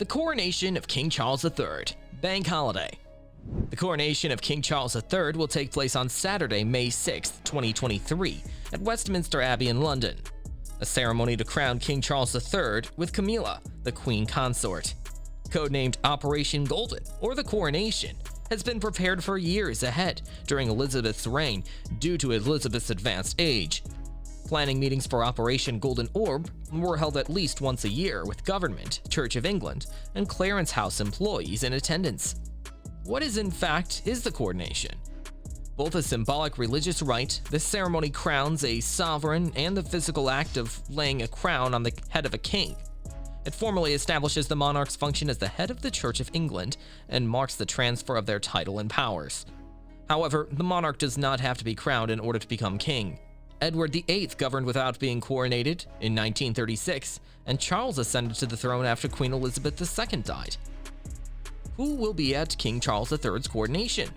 The Coronation of King Charles III, Bank Holiday. The coronation of King Charles III will take place on Saturday, May 6, 2023, at Westminster Abbey in London. A ceremony to crown King Charles III with Camilla, the Queen Consort. Codenamed Operation Golden, or the Coronation, has been prepared for years ahead during Elizabeth's reign due to Elizabeth's advanced age. Planning meetings for Operation Golden Orb were held at least once a year with government, Church of England, and Clarence House employees in attendance. What is the coronation? Both a symbolic religious rite, this ceremony crowns a sovereign, and the physical act of laying a crown on the head of a king. It formally establishes the monarch's function as the head of the Church of England and marks the transfer of their title and powers. However, the monarch does not have to be crowned in order to become king. Edward VIII governed without being coronated in 1936, and Charles ascended to the throne after Queen Elizabeth II died. Who will be at King Charles III's coronation?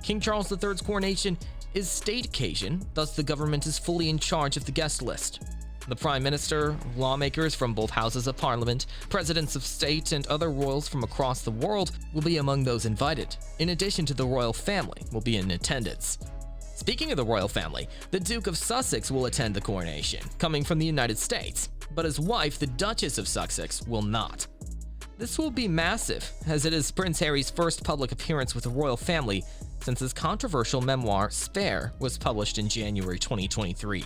King Charles III's coronation is state occasion, thus the government is fully in charge of the guest list. The Prime Minister, lawmakers from both houses of Parliament, presidents of state, and other royals from across the world will be among those invited. In addition to the royal family will be in attendance. Speaking of the royal family, the Duke of Sussex will attend the coronation, coming from the United States, but his wife, the Duchess of Sussex, will not. This will be massive, as it is Prince Harry's first public appearance with the royal family since his controversial memoir, Spare, was published in January 2023.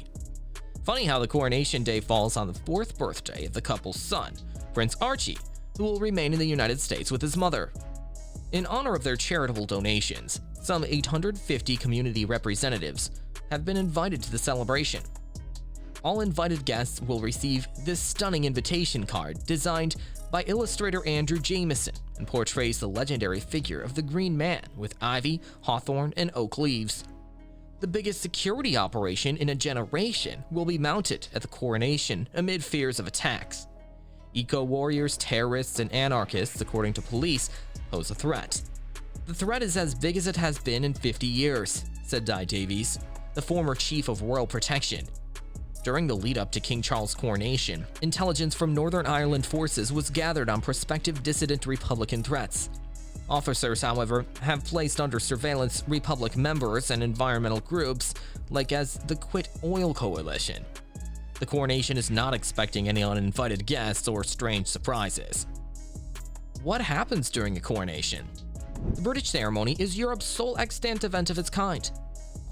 Funny how the coronation day falls on the 4th birthday of the couple's son, Prince Archie, who will remain in the United States with his mother. In honor of their charitable donations, some 850 community representatives have been invited to the celebration. All invited guests will receive this stunning invitation card designed by illustrator Andrew Jameson and portrays the legendary figure of the Green Man with ivy, hawthorn, and oak leaves. The biggest security operation in a generation will be mounted at the coronation amid fears of attacks. Eco-warriors, terrorists, and anarchists, according to police, pose a threat. The threat is as big as it has been in 50 years, said Di Davies, the former chief of royal protection. During the lead-up to King Charles' coronation, intelligence from Northern Ireland forces was gathered on prospective dissident Republican threats. Officers, however, have placed under surveillance Republic members and environmental groups like as the Quit Oil Coalition. The coronation is not expecting any uninvited guests or strange surprises. What happens during a coronation? The British ceremony is Europe's sole extant event of its kind.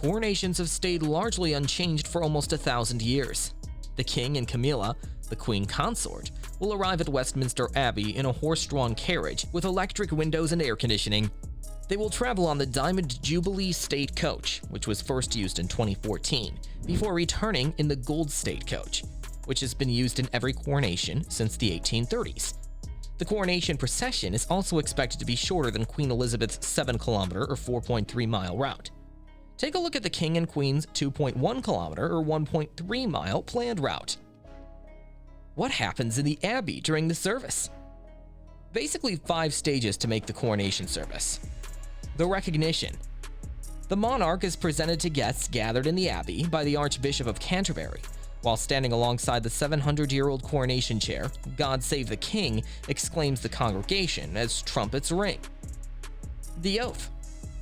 Coronations have stayed largely unchanged for almost 1,000 years. The king and Camilla, the Queen Consort, will arrive at Westminster Abbey in a horse-drawn carriage with electric windows and air conditioning. They will travel on the Diamond Jubilee State Coach, which was first used in 2014, before returning in the Gold State Coach, which has been used in every coronation since the 1830s. The coronation procession is also expected to be shorter than Queen Elizabeth's 7-kilometer or 4.3-mile route. Take a look at the King and Queen's 2.1-kilometer or 1.3-mile planned route. What happens in the Abbey during the service? Basically 5 stages to make the coronation service. The recognition. The monarch is presented to guests gathered in the Abbey by the Archbishop of Canterbury. While standing alongside the 700-year-old coronation chair, "God Save the King," exclaims the congregation as trumpets ring. The oath.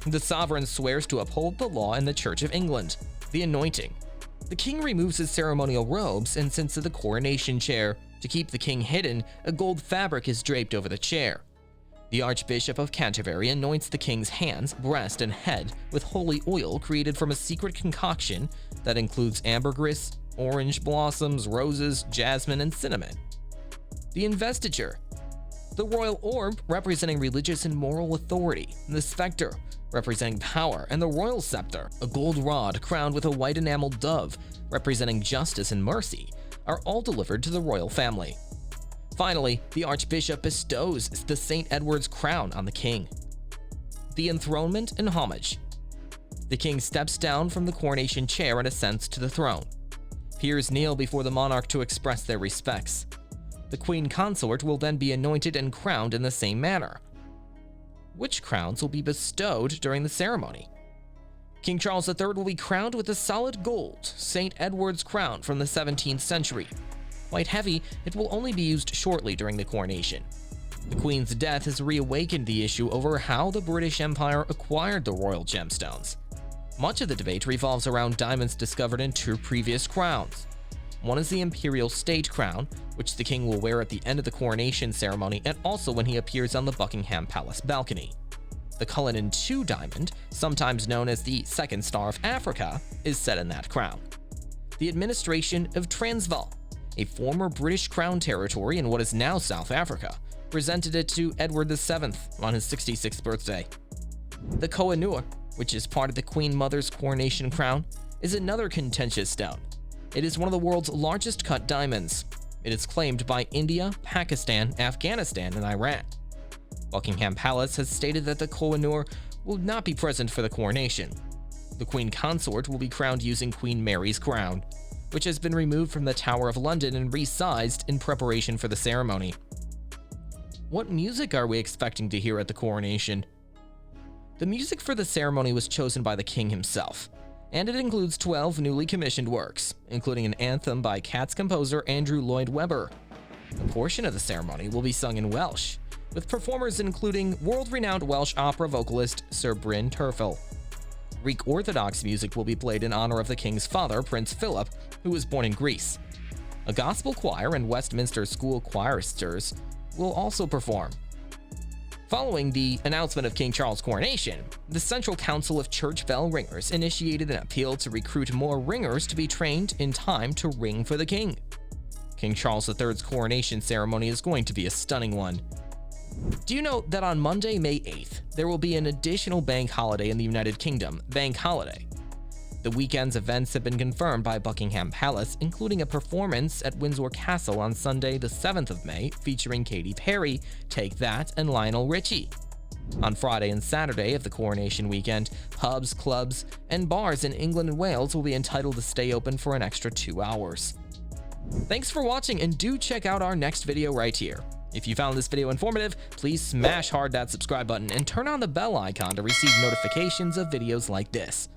The sovereign swears to uphold the law and the Church of England. The anointing. The king removes his ceremonial robes and sits in the coronation chair. To keep the king hidden, a gold fabric is draped over the chair. The Archbishop of Canterbury anoints the king's hands, breast, and head with holy oil created from a secret concoction that includes ambergris, orange blossoms, roses, jasmine, and cinnamon. The investiture. The royal orb representing religious and moral authority, the specter representing power, and the royal scepter, a gold rod crowned with a white enameled dove representing justice and mercy, are all delivered to the royal family. Finally, the Archbishop bestows the St. Edward's crown on the king. The enthronement and homage. The king steps down from the coronation chair and ascends to the throne. Peers kneel before the monarch to express their respects. The Queen Consort will then be anointed and crowned in the same manner. Which crowns will be bestowed during the ceremony? King Charles III will be crowned with a solid gold St. Edward's crown from the 17th century. Quite heavy, it will only be used shortly during the coronation. The Queen's death has reawakened the issue over how the British Empire acquired the royal gemstones. Much of the debate revolves around diamonds discovered in two previous crowns. One is the imperial state crown, which the king will wear at the end of the coronation ceremony and also when he appears on the Buckingham Palace balcony. The Cullinan II diamond, sometimes known as the Second Star of Africa, is set in that crown. The administration of Transvaal, a former British Crown territory in what is now South Africa, presented it to Edward VII on his 66th birthday. The Koh-i-Noor, which is part of the Queen Mother's coronation crown, is another contentious stone. It is one of the world's largest cut diamonds. It is claimed by India, Pakistan, Afghanistan, and Iran. Buckingham Palace has stated that the Koh-i-Noor will not be present for the coronation. The Queen Consort will be crowned using Queen Mary's crown, which has been removed from the Tower of London and resized in preparation for the ceremony. What music are we expecting to hear at the coronation? The music for the ceremony was chosen by the king himself, and it includes 12 newly commissioned works, including an anthem by Cats composer Andrew Lloyd Webber. A portion of the ceremony will be sung in Welsh, with performers including world-renowned Welsh opera vocalist Sir Bryn Terfel. Greek Orthodox music will be played in honor of the king's father, Prince Philip, who was born in Greece. A gospel choir and Westminster School choristers will also perform. Following the announcement of King Charles' coronation, the Central Council of Church Bell Ringers initiated an appeal to recruit more ringers to be trained in time to ring for the king. King Charles III's coronation ceremony is going to be a stunning one. Do you know that on Monday, May 8th, there will be an additional bank holiday in the United Kingdom, Bank Holiday? The weekend's events have been confirmed by Buckingham Palace, including a performance at Windsor Castle on Sunday, the 7th of May, featuring Katy Perry, Take That, and Lionel Richie. On Friday and Saturday of the coronation weekend, pubs, clubs, and bars in England and Wales will be entitled to stay open for an extra 2 hours. Thanks for watching, and do check out our next video right here. If you found this video informative, please smash hard that subscribe button and turn on the bell icon to receive notifications of videos like this.